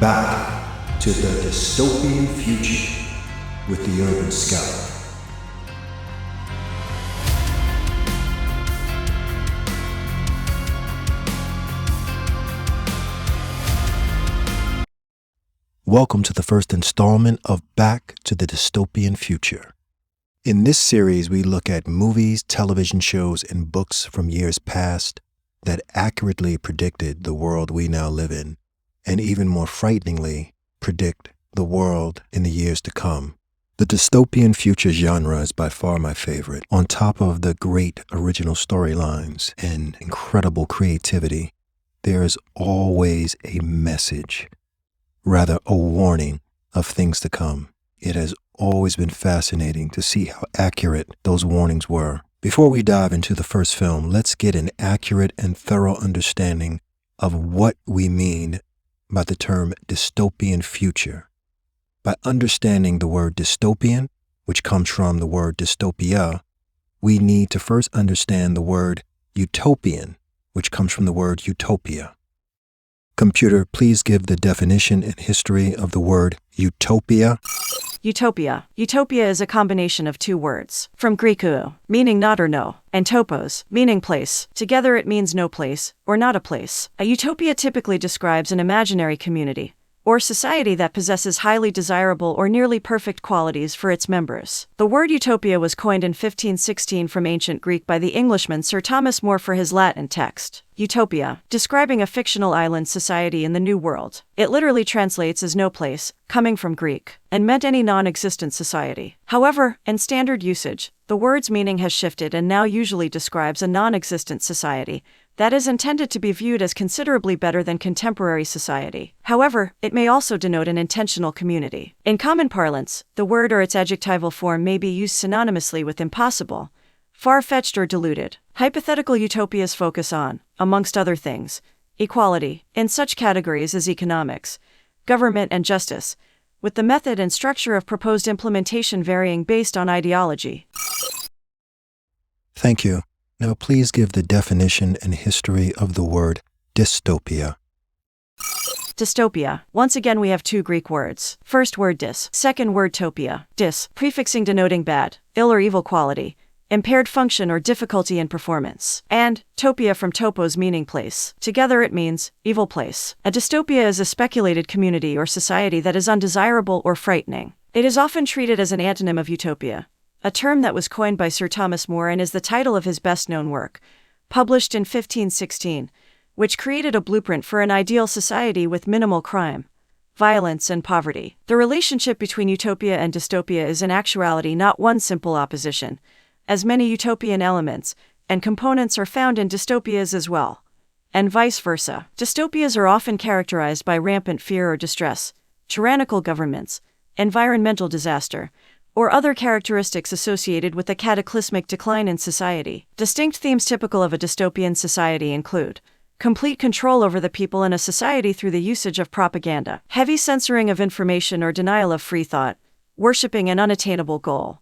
Back to the dystopian future with the Urban Scout. Welcome to the first installment of Back to the Dystopian Future. In this series, we look at movies, television shows, and books from years past that accurately predicted the world we now live in, and even more frighteningly, predict the world in the years to come. The dystopian future genre is by far my favorite. On top of the great original storylines and incredible creativity, there is always a message. Rather, a warning of things to come. It has always been fascinating to see how accurate those warnings were. Before we dive into the first film, let's get an accurate and thorough understanding of what we mean by the term dystopian future. By understanding the word dystopian, which comes from the word dystopia, we need to first understand the word utopian, which comes from the word utopia. Computer, please give the definition and history of the word utopia. Utopia. Utopia is a combination of two words, from Greek ou, meaning not or no, and topos, meaning place. Together it means no place, or not a place. A utopia typically describes an imaginary community, or society that possesses highly desirable or nearly perfect qualities for its members. The word utopia was coined in 1516 from ancient Greek by the Englishman Sir Thomas More for his Latin text, Utopia, describing a fictional island society in the New World. It literally translates as no place, coming from Greek, and meant any non-existent society. However, in standard usage, the word's meaning has shifted and now usually describes a non-existent society that is intended to be viewed as considerably better than contemporary society. However, it may also denote an intentional community. In common parlance, the word or its adjectival form may be used synonymously with impossible, far-fetched or deluded. Hypothetical utopias focus on, amongst other things, equality, in such categories as economics, government and justice, with the method and structure of proposed implementation varying based on ideology. Thank you. Now please give the definition and history of the word dystopia. Dystopia. Once again we have two Greek words. First word dys, second word topia. Dys, prefixing denoting bad, ill or evil quality, impaired function or difficulty in performance. And topia from topos meaning place. Together it means evil place. A dystopia is a speculated community or society that is undesirable or frightening. It is often treated as an antonym of utopia, a term that was coined by Sir Thomas More and is the title of his best-known work, published in 1516, which created a blueprint for an ideal society with minimal crime, violence, and poverty. The relationship between utopia and dystopia is in actuality not one simple opposition, as many utopian elements and components are found in dystopias as well, and vice versa. Dystopias are often characterized by rampant fear or distress, tyrannical governments, environmental disaster, or other characteristics associated with a cataclysmic decline in society. Distinct themes typical of a dystopian society include complete control over the people in a society through the usage of propaganda, heavy censoring of information or denial of free thought, worshipping an unattainable goal,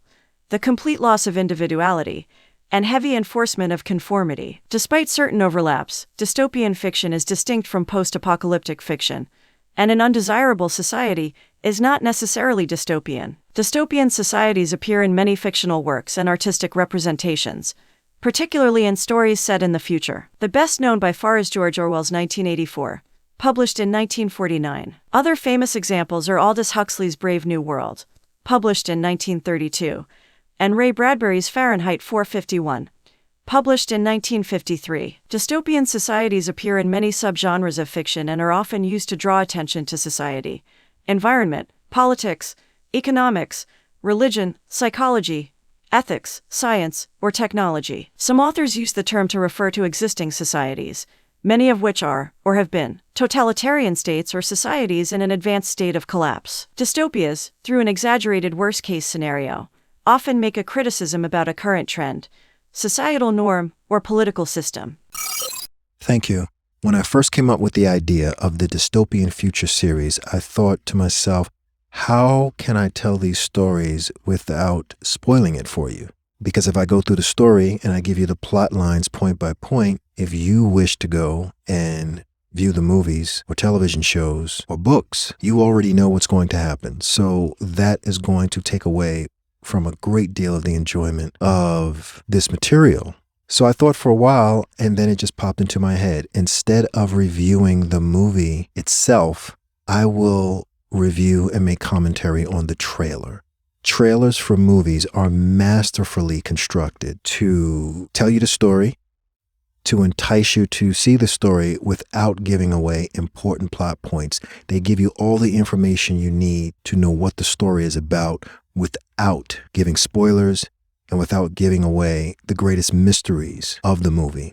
the complete loss of individuality, and heavy enforcement of conformity. Despite certain overlaps, dystopian fiction is distinct from post-apocalyptic fiction, and an undesirable society is not necessarily dystopian. Dystopian societies appear in many fictional works and artistic representations, particularly in stories set in the future. The best known by far is George Orwell's 1984, published in 1949. Other famous examples are Aldous Huxley's Brave New World, published in 1932, and Ray Bradbury's Fahrenheit 451, published in 1953. Dystopian societies appear in many subgenres of fiction and are often used to draw attention to society, environment, politics, economics, religion, psychology, ethics, science, or technology. Some authors use the term to refer to existing societies, many of which are, or have been, totalitarian states or societies in an advanced state of collapse. Dystopias, through an exaggerated worst-case scenario, often make a criticism about a current trend, societal norm, or political system. Thank you. When I first came up with the idea of the Dystopian Future series, I thought to myself, how can I tell these stories without spoiling it for you? Because if I go through the story and I give you the plot lines point by point, if you wish to go and view the movies or television shows or books, you already know what's going to happen. So that is going to take away from a great deal of the enjoyment of this material. So I thought for a while, and then it just popped into my head. Instead of reviewing the movie itself, I will review and make commentary on the trailer. Trailers for movies are masterfully constructed to tell you the story, to entice you to see the story without giving away important plot points. They give you all the information you need to know what the story is about without giving spoilers and without giving away the greatest mysteries of the movie.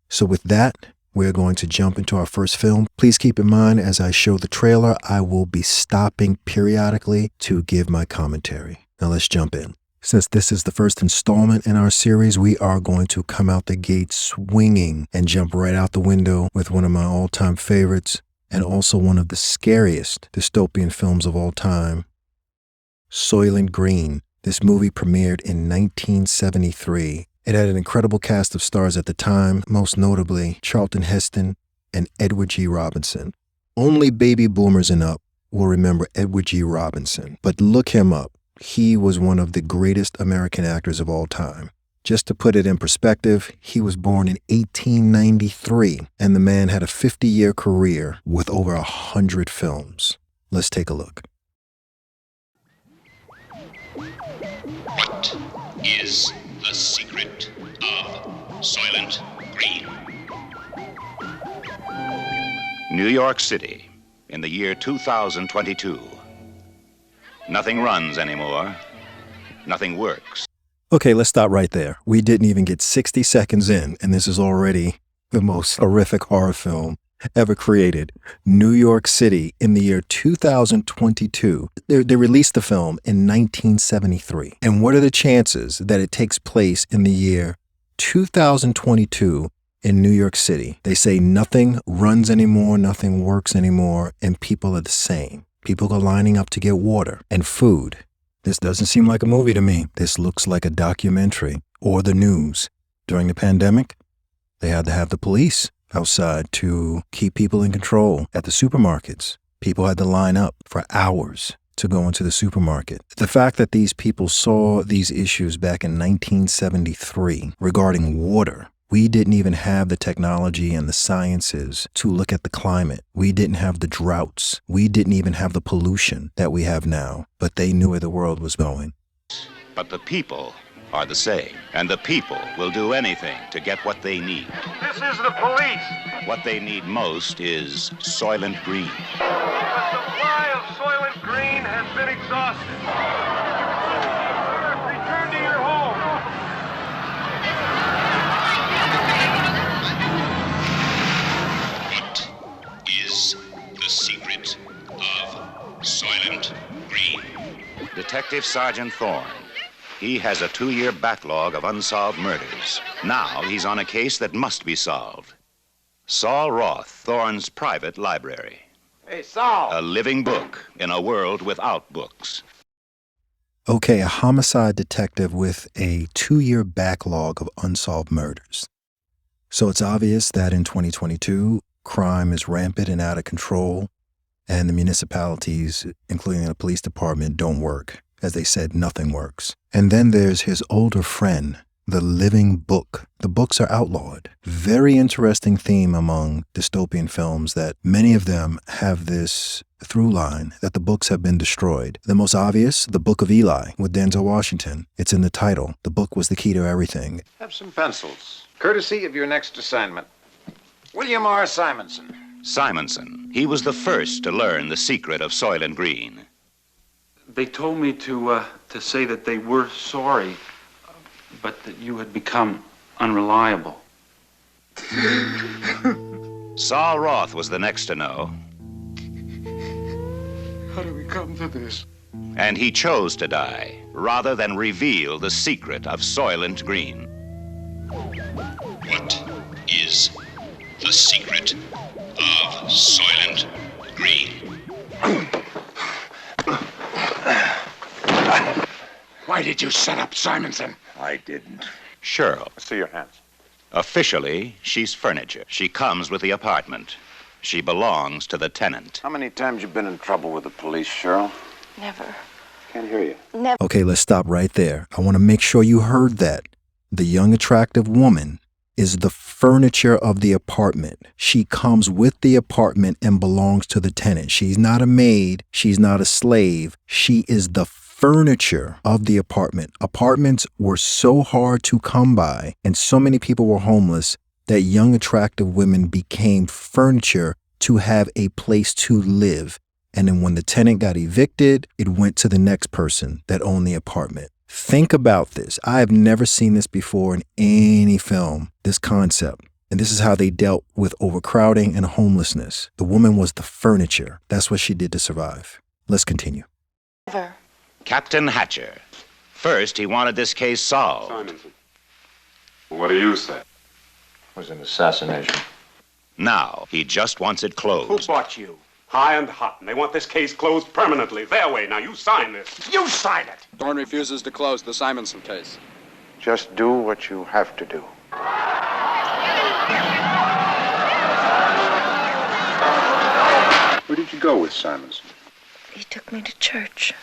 So with that, we're going to jump into our first film. Please keep in mind, as I show the trailer, I will be stopping periodically to give my commentary. Now let's jump in. Since this is the first installment in our series, we are going to come out the gate swinging and jump right out the window with one of my all-time favorites and also one of the scariest dystopian films of all time, Soylent Green. This movie premiered in 1973. It had an incredible cast of stars at the time, most notably Charlton Heston and Edward G. Robinson. Only baby boomers and up will remember Edward G. Robinson, but look him up. He was one of the greatest American actors of all time. Just to put it in perspective, he was born in 1893, and the man had a 50-year career with over 100 films. Let's take a look. What is the secret of Soylent Green? New York City, in the year 2022. Nothing runs anymore. Nothing works. Okay, let's stop right there. We didn't even get 60 seconds in, and this is already the most horrific horror film ever created. New York City in the year 2022. They released the film in 1973. And what are the chances that it takes place in the year 2022 in New York City? They say nothing runs anymore, nothing works anymore, and people are the same. People are lining up to get water and food. This doesn't seem like a movie to me. This looks like a documentary or the news. During the pandemic, they had to have the police outside to keep people in control at the supermarkets. People had to line up for hours to go into the supermarket. The fact that these people saw these issues back in 1973 regarding water, we didn't even have the technology and the sciences to look at the climate. We didn't have the droughts. We didn't even have the pollution that we have now, but they knew where the world was going. But the people are the same, and the people will do anything to get what they need. This is the police. What they need most is Soylent Green. The supply of Soylent Green has been exhausted. Return to your home. What is the secret of Soylent Green? Detective Sergeant Thorne. He has a 2-year backlog of unsolved murders. Now he's on a case that must be solved. Saul Roth, Thorne's private library. Hey, Saul. A living book in a world without books. Okay, a homicide detective with a 2-year backlog of unsolved murders. So it's obvious that in 2022, crime is rampant and out of control, and the municipalities, including the police department, don't work. As they said, nothing works. And then there's his older friend, the living book. The books are outlawed. Very interesting theme among dystopian films that many of them have this through line that the books have been destroyed. The most obvious, The Book of Eli with Denzel Washington. It's in the title. The book was the key to everything. Have some pencils, courtesy of your next assignment. William R. Simonson. Simonson. He was the first to learn the secret of Soylent Green. They told me to say that they were sorry, but that you had become unreliable. Saul Roth was the next to know. How do we come to this? And he chose to die rather than reveal the secret of Soylent Green. What is the secret of Soylent Green? Why did you set up Simonson? I didn't. Cheryl. See your hands. Officially, she's furniture. She comes with the apartment. She belongs to the tenant. How many times you been in trouble with the police, Cheryl? Never. Can't hear you. Never. Okay, let's stop right there. I want to make sure you heard that. The young, attractive woman is the furniture of the apartment. She comes with the apartment and belongs to the tenant. She's not a maid. She's not a slave. She is the furniture of the apartment. Apartments were so hard to come by, and so many people were homeless that young, attractive women became furniture to have a place to live. And then when the tenant got evicted, it went to the next person that owned the apartment. Think about this. I have never seen this before in any film, this concept. And this is how they dealt with overcrowding and homelessness. The woman was the furniture. That's what she did to survive. Let's continue. Never. Captain Hatcher. First, he wanted this case solved. Simonson. What do you say? It was an assassination. Now, he just wants it Who closed. bought you? High and hot, and they want this case closed permanently. Their way. Now, you sign this. You sign it! Dorn refuses to close the Simonson case. Just do what you have to do. Where did you go with Simonson? He took me to church.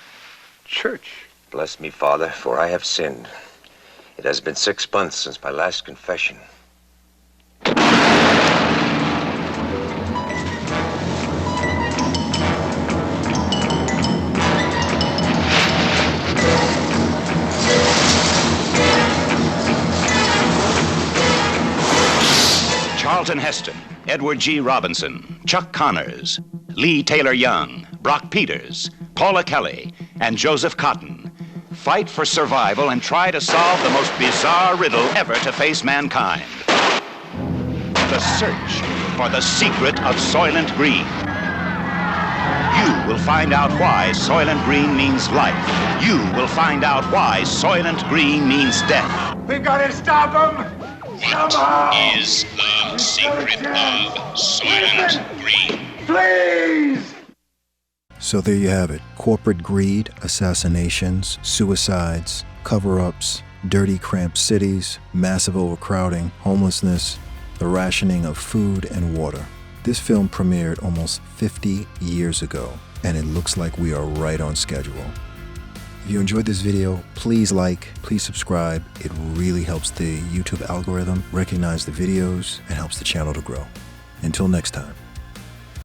Church. Bless me, Father, for I have sinned. It has been 6 months since my last confession. Charlton Heston, Edward G. Robinson, Chuck Connors, Lee Taylor Young, Brock Peters, Paula Kelly, and Joseph Cotton fight for survival and try to solve the most bizarre riddle ever to face mankind. The search for the secret of Soylent Green. You will find out why Soylent Green means life. You will find out why Soylent Green means death. We gotta stop him! What is the secret of Soylent Green? Please! So there you have it. Corporate greed, assassinations, suicides, cover-ups, dirty, cramped cities, massive overcrowding, homelessness, the rationing of food and water. This film premiered almost 50 years ago, and it looks like we are right on schedule. If you enjoyed this video, please like, please subscribe. It really helps the YouTube algorithm recognize the videos and helps the channel to grow. Until next time.